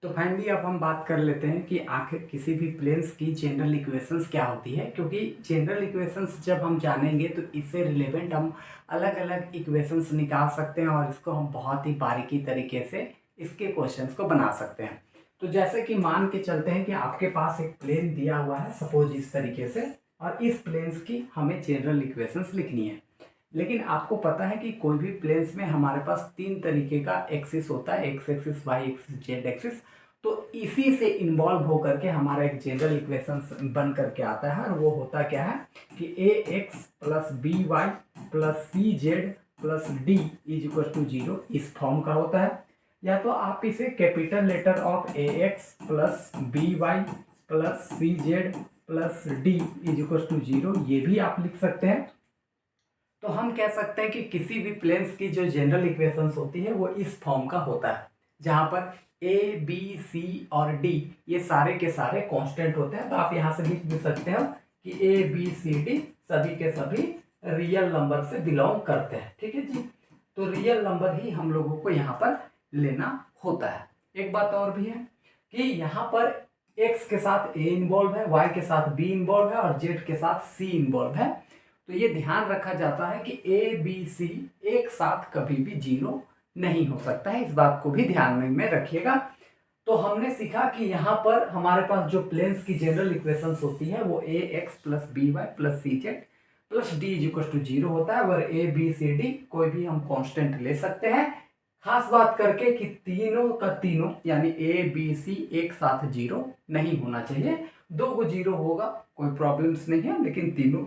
तो फाइनली अब हम बात कर लेते हैं कि आखिर किसी भी प्लेन्स की जनरल इक्वेशंस क्या होती है, क्योंकि जनरल इक्वेशंस जब हम जानेंगे तो इससे रिलेवेंट हम अलग अलग इक्वेशंस निकाल सकते हैं और इसको हम बहुत ही बारीकी तरीके से इसके क्वेश्चंस को बना सकते हैं। तो जैसे कि मान के चलते हैं कि आपके पास एक प्लेन दिया हुआ है सपोज इस तरीके से, और इस प्लेन्स की हमें जनरल इक्वेशंस लिखनी है। लेकिन आपको पता है कि कोई भी प्लेन्स में हमारे पास तीन तरीके का एक्सिस होता है, X axis, Y axis, Z axis. तो इसी से इन्वॉल्व होकर के हमारा एक जनरल इक्वेशन बन करके आता है, और वो होता क्या है कि a x plus b y plus c z plus d is equal to zero, इस फॉर्म का होता है। या तो आप इसे capital letter of a x plus b y plus c z plus d is equal to zero, ये भी आप लिख सकते हैं। तो हम कह सकते हैं कि किसी भी प्लेन्स की जो जनरल इक्वेशंस होती है वो इस फॉर्म का होता है, जहां पर ए बी सी और डी ये सारे के सारे कांस्टेंट होते हैं। तो आप यहां से लिख भी सकते हो कि ए बी सी डी सभी के सभी रियल नंबर से बिलोंग करते हैं। ठीक है जी, तो रियल नंबर ही हम लोगों को यहाँ पर लेना होता है। एक बात और भी है कि यहाँ पर x के साथ a इन्वॉल्व है, y के साथ b इन्वॉल्व है और z के साथ c इन्वॉल्व है। तो ये ध्यान रखा जाता है कि ए बी सी एक साथ कभी भी जीरो नहीं हो सकता है, इस बात को भी ध्यान में रखिएगा। तो हमने सीखा कि यहाँ पर हमारे पास जो प्लेन्स की जनरल इक्वेशंस होती है वो a x plus b y plus c z plus d is equal to zero होता है, और ए बी सी डी कोई भी हम कांस्टेंट ले सकते हैं। खास बात करके कि तीनों का तीनों यानी ए बी सी एक साथ जीरो नहीं होना चाहिए। दो को जीरो होगा कोई प्रॉब्लम्स नहीं है, लेकिन तीनों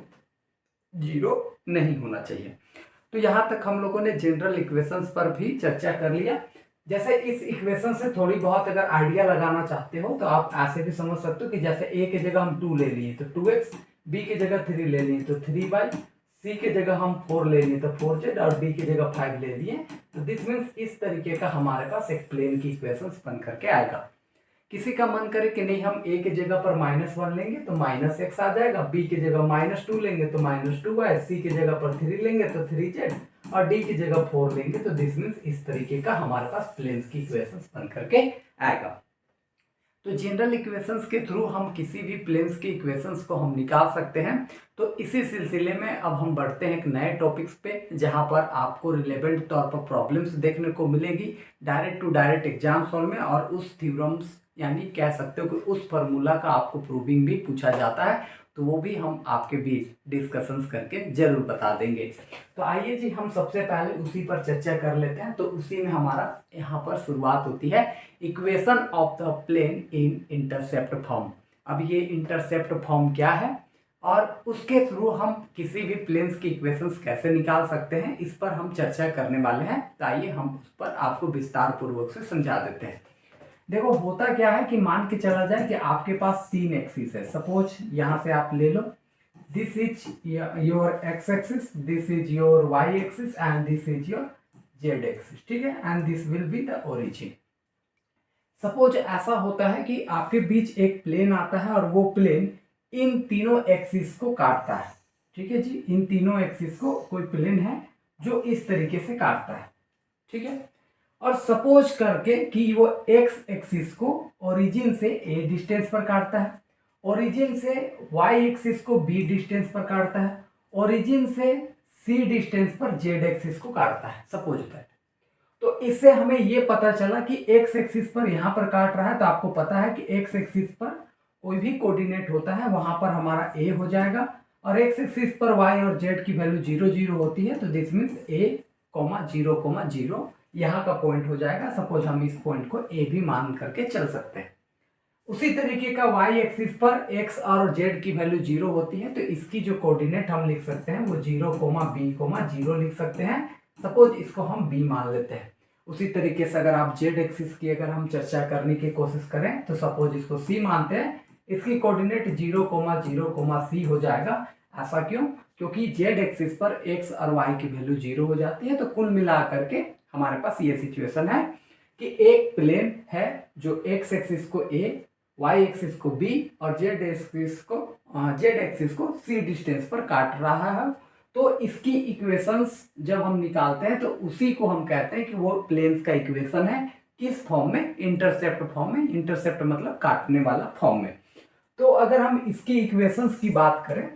जीरो नहीं होना चाहिए। तो यहाँ तक हम लोगों ने जनरल इक्वेशंस पर भी चर्चा कर लिया। जैसे इस इक्वेशन से थोड़ी बहुत अगर आइडिया लगाना चाहते हो तो आप ऐसे भी समझ सकते हो कि जैसे ए की जगह हम 2 ले लिए तो 2x, बी की जगह 3 ले लिए तो 3y, सी की जगह हम 4 ले लिए तो 4z और डी की जगह 5 ले लिए। तो दिस मीन्स इस तरीके का हमारे पास एक प्लेन की इक्वेशंस बन करके आएगा। किसी का मन करे कि नहीं हम ए की जगह पर -1 लेंगे तो -x आ जाएगा, बी की जगह -2 लेंगे तो -2y, सी की जगह पर 3 लेंगे तो 3z और डी की जगह 4 लेंगे तो दिस मीन्स इस तरीके का हमारे पास प्लेन्स की इक्वेशंस बन करके आएगा। तो जनरल इक्वेशंस के थ्रू हम किसी भी प्लेन्स की इक्वेशंस को हम निकाल सकते हैं। तो इसी सिलसिले में अब हम बढ़ते हैं एक नए टॉपिक्स पे, जहां पर आपको रिलेवेंट तौर पर प्रॉब्लम्स देखने को मिलेगी direct to direct exam solve में, और उस थ्योरम्स यानी कह सकते हो कि उस फार्मूला का आपको प्रूविंग भी पूछा जाता है, तो वो भी हम आपके बीच डिस्कशंस करके जरूर बता देंगे। तो आइए जी हम सबसे पहले उसी पर चर्चा कर लेते हैं। तो उसी में हमारा यहाँ पर शुरुआत होती है equation of the plane in intercept form. अब ये इंटरसेप्ट फॉर्म क्या है और उसके थ्रू हम किसी भी प्लेन्स की इक्वेशंस कैसे निकाल सकते हैं, इस पर हम चर्चा करने वाले हैं। तो आइए हम उस पर आपको विस्तार पूर्वक से समझा देते हैं। देखो होता क्या है कि मान के चला जाए कि आपके पास 3 एक्सिस है। सपोज यहाँ से आप ले लो, this is your x axis, this is your y axis and this is your z axis. ठीक है, and this will be the origin. Suppose ऐसा होता है कि आपके बीच एक प्लेन आता है और वो प्लेन इन तीनों एक्सिस को काटता है। ठीक है जी, इन तीनों एक्सिस को कोई प्लेन है जो इस तरीके से काटता है। ठीक है, और सपोज करके कि वो एक्स एक्सिस को ओरिजिन से ए डिस्टेंस पर काटता है, ओरिजिन से वाई एक्सिस को बी डिस्टेंस पर काटता है, ओरिजिन से सी डिस्टेंस पर जेड एक्सिस को काटता है। सपोज दैट, तो इससे हमें ये पता चला कि एक्स एक्सिस पर यहाँ पर काट रहा है, तो आपको पता है कि एक्स एक्सिस पर कोई भी कोऑर्डिनेट होता है वहां पर हमारा ए हो जाएगा, और एक्स एक्सिस पर वाई और जेड की वैल्यू 0 0 होती है। तो दिस मीन्स ए 0 0 यहाँ का पॉइंट हो जाएगा। सपोज हम इस पॉइंट को ए भी मान करके चल सकते हैं। उसी तरीके का वाई एक्सिस पर एक्स और जेड की वैल्यू 0 होती है, तो इसकी जो कोऑर्डिनेट हम लिख सकते हैं वो 0 b 0 लिख सकते हैं। सपोज इसको हम बी मान लेते हैं। उसी तरीके से अगर आप जेड एक्सिस की अगर हम चर्चा करने की कोशिश करें तो सपोज इसको सी मानते हैं, इसकी कोऑर्डिनेट 0 0 सी हो जाएगा। ऐसा क्यों? क्योंकि जेड एक्सिस पर एक्स और वाई की वैल्यू 0 हो जाती है। तो कुल मिला करके हमारे पास ये सिचुएशन है कि एक प्लेन है जो एक्स एक्सिस को ए, वाई एक्सिस को बी और जेड एक्सिस को सी डिस्टेंस पर काट रहा है। तो इसकी इक्वेशंस जब हम निकालते हैं तो उसी को हम कहते हैं कि वो प्लेन्स का इक्वेशन है। किस फॉर्म में? इंटरसेप्ट फॉर्म में। इंटरसेप्ट मतलब काटने वाला फॉर्म में। तो अगर हम इसकी इक्वेशंस की बात करें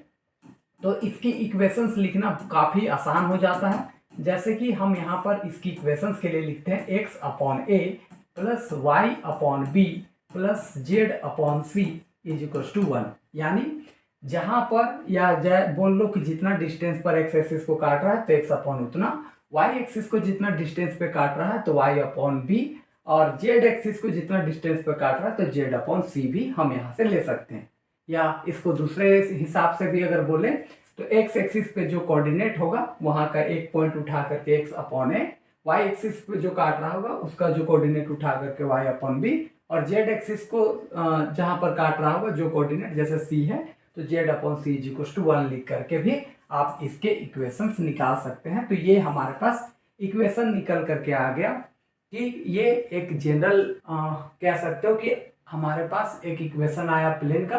तो इसकी इक्वेशंस लिखना काफ़ी आसान हो जाता है। जैसे कि हम यहाँ पर इसकी इक्वेशंस के लिए लिखते हैं x upon A plus Y upon B plus Z upon C is equal to 1। यानी जहाँ पर या बोल लो कि जितना डिस्टेंस पर x एक्सिस को काट रहा है तो x अपॉन उतना, y एक्सिस को जितना डिस्टेंस पे काट रहा है तो y अपॉन बी, और z एक्सिस को जितना डिस्टेंस पे काट रहा है तो z अपॉन सी भी हम यहाँ से ले सकते हैं। या इसको दूसरे हिसाब से भी अगर बोले तो x एक्सिस पे जो कोऑर्डिनेट होगा वहाँ का एक पॉइंट उठा करके x अपॉन ए, y एक्सिस पे जो काट रहा होगा उसका जो कोऑर्डिनेट उठा करके y अपॉन बी, और z एक्सिस को जहाँ पर काट रहा होगा जो कोऑर्डिनेट जैसे c है तो z upon C is equal to 1 लिख करके भी आप इसके इक्वेशंस निकाल सकते हैं। तो ये हमारे पास इक्वेशन निकल करके आ गया कि ये एक जनरल कह सकते हो कि हमारे पास एक इक्वेशन आया प्लेन का,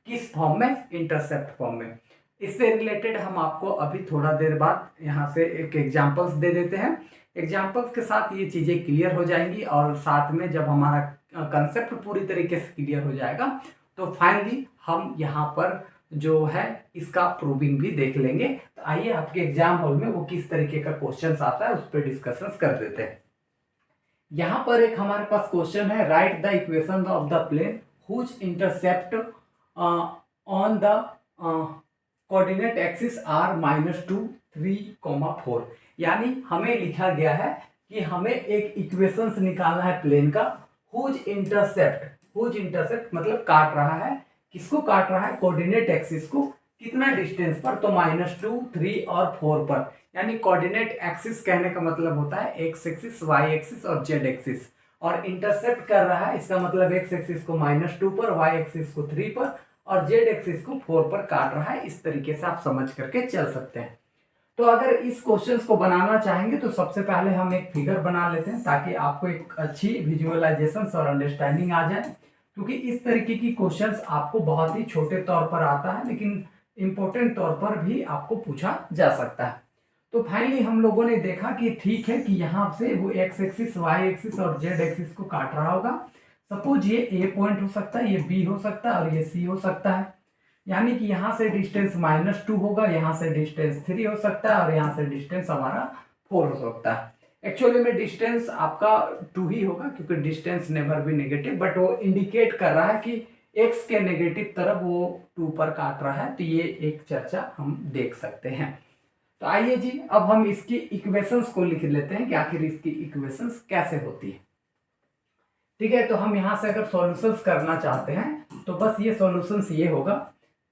किस फॉर्म में? इंटरसेप्ट फॉर्म में। इससे रिलेटेड हम आपको अभी थोड़ा देर बाद यहाँ से एक एग्जांपल्स दे देते हैं। एग्जांपल्स के साथ ये चीज़ें क्लियर हो जाएंगी, और साथ में जब हमारा कंसेप्ट पूरी तरीके से क्लियर हो जाएगा तो फाइनली हम यहाँ पर जो है इसका प्रूविंग भी देख लेंगे। तो आइए आपके एग्जाम हॉल में वो किस तरीके का क्वेश्चन आता है उस पर डिस्कशन कर देते हैं। यहाँ पर एक हमारे पास क्वेश्चन है, write the equation of the plane whose intercept on the coordinate axis are -2, 3, 4। यानी हमें लिखा गया है कि हमें एक इक्वेशंस निकालना है प्लेन का, हुज इंटरसेप्ट मतलब काट रहा है, किसको काट रहा है? कोऑर्डिनेट एक्सिस को। कितना डिस्टेंस पर? तो -2, 3 और 4 पर। यानी कोऑर्डिनेट एक्सिस कहने का मतलब होता है एक्स एक्सिस, वाई एक्सिस और जेड एक्सिस, और इंटरसेप्ट कर रहा है इसका मतलब एक्स एक्सिस को -2 पर, वाई एक्सिस को 3 पर और जेड एक्सिस को 4 पर काट रहा है। इस तरीके से आप समझ करके चल सकते हैं। तो अगर इस क्वेश्चन को बनाना चाहेंगे तो सबसे पहले हम एक फिगर बना लेते हैं ताकि आपको एक अच्छी विजुअलाइजेशन और अंडरस्टैंडिंग आ जाए, क्योंकि इस तरीके की क्वेश्चंस आपको बहुत ही छोटे तौर पर आता है लेकिन इम्पोर्टेंट तौर पर भी आपको पूछा जा सकता है। तो फाइनली हम लोगों ने देखा कि ठीक है कि यहाँ से वो एक्स एक्सिस, वाई एक्सिस और जेड एक्सिस को काट रहा होगा। सपोज ये ए पॉइंट हो सकता है, ये बी हो सकता है और ये सी हो सकता है। यानी कि यहाँ से डिस्टेंस -2 होगा, यहाँ से डिस्टेंस 3 हो सकता है और यहाँ से डिस्टेंस हमारा 4 हो सकता है। एक्चुअली में डिस्टेंस आपका 2 ही होगा क्योंकि डिस्टेंस नेवर भी नेगेटिव, बट वो इंडिकेट कर रहा है कि एक्स के नेगेटिव तरफ वो 2 पर काट रहा है। तो ये एक चर्चा हम देख सकते हैं। तो आइए जी अब हम इसकी इक्वेशंस को लिख लेते हैं कि आखिर इसकी इक्वेशंस कैसे होती है। ठीक है, तो हम यहाँ से अगर सॉल्यूशंस करना चाहते हैं तो बस ये सॉल्यूशंस ये होगा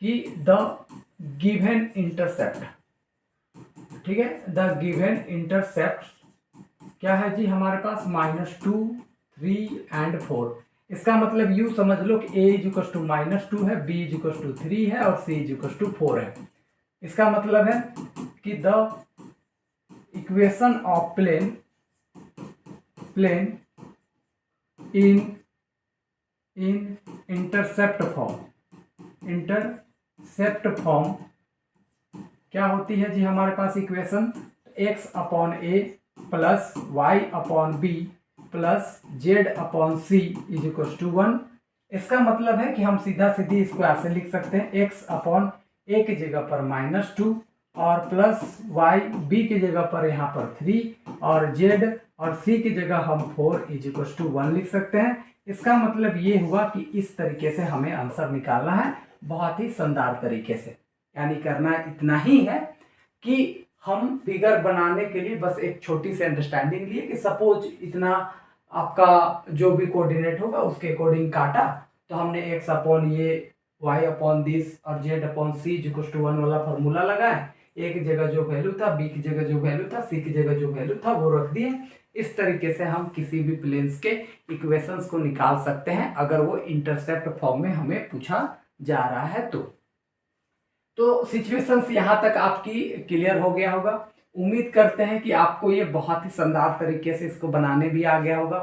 कि द गिवन इंटरसेप्ट, ठीक है, द गिवन इंटरसेप्ट क्या है जी हमारे पास? -2, 3 एंड 4। इसका मतलब यूँ समझ लो कि a इज इक्वल टू -2 है, b इज इक्वल टू 3 है और c इज इक्वल टू 4 है। इसका मतलब है कि the equation of plane in intercept form क्या होती है जी हमारे पास equation? x upon A plus Y upon B plus Z upon C is equal to 1। इसका मतलब है कि हम सीधा सीधी इसको ऐसे लिख सकते हैं, x अपॉन ए की जगह पर -2 और प्लस वाई बी की जगह पर यहाँ पर 3 और जेड और सी की जगह हम 4 इज इक्वल टू 1 लिख सकते हैं। इसका मतलब ये हुआ कि इस तरीके से हमें आंसर निकालना है, बहुत ही शानदार तरीके से। यानी करना इतना ही है कि हम फिगर बनाने के लिए बस एक छोटी सी अंडरस्टैंडिंग लिए कि सपोज इतना आपका जो भी कोऑर्डिनेट होगा उसके अकॉर्डिंग काटा, तो हमने एक्स अपॉन ये, वाई अपॉन दिस और Z upon C equal to 1 वाला फॉर्मूला लगाए। ए की जगह जो वैल्यू था, बी की जगह जो वैल्यू था, सी की जगह जो वैल्यू था वो रख दिए। इस तरीके से हम किसी भी प्लेन्स के इक्वेशंस को निकाल सकते हैं अगर वो इंटरसेप्ट फॉर्म में हमें पूछा जा रहा है तो सिचुएशंस यहाँ तक आपकी क्लियर हो गया होगा। उम्मीद करते हैं कि आपको ये बहुत ही शानदार तरीके से इसको बनाने भी आ गया होगा।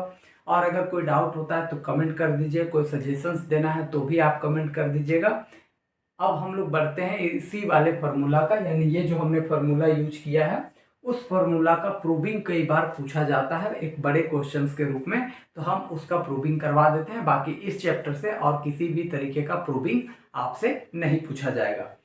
और अगर कोई डाउट होता है तो कमेंट कर दीजिए, कोई सजेशंस देना है तो भी आप कमेंट कर दीजिएगा। अब हम लोग बढ़ते हैं इसी वाले फार्मूला का, यानी ये जो हमने फार्मूला यूज किया है उस फॉर्मूला का प्रूविंग कई बार पूछा जाता है एक बड़े क्वेश्चंस के रूप में, तो हम उसका प्रूविंग करवा देते हैं। बाकी इस चैप्टर से और किसी भी तरीके का प्रूविंग आपसे नहीं पूछा जाएगा।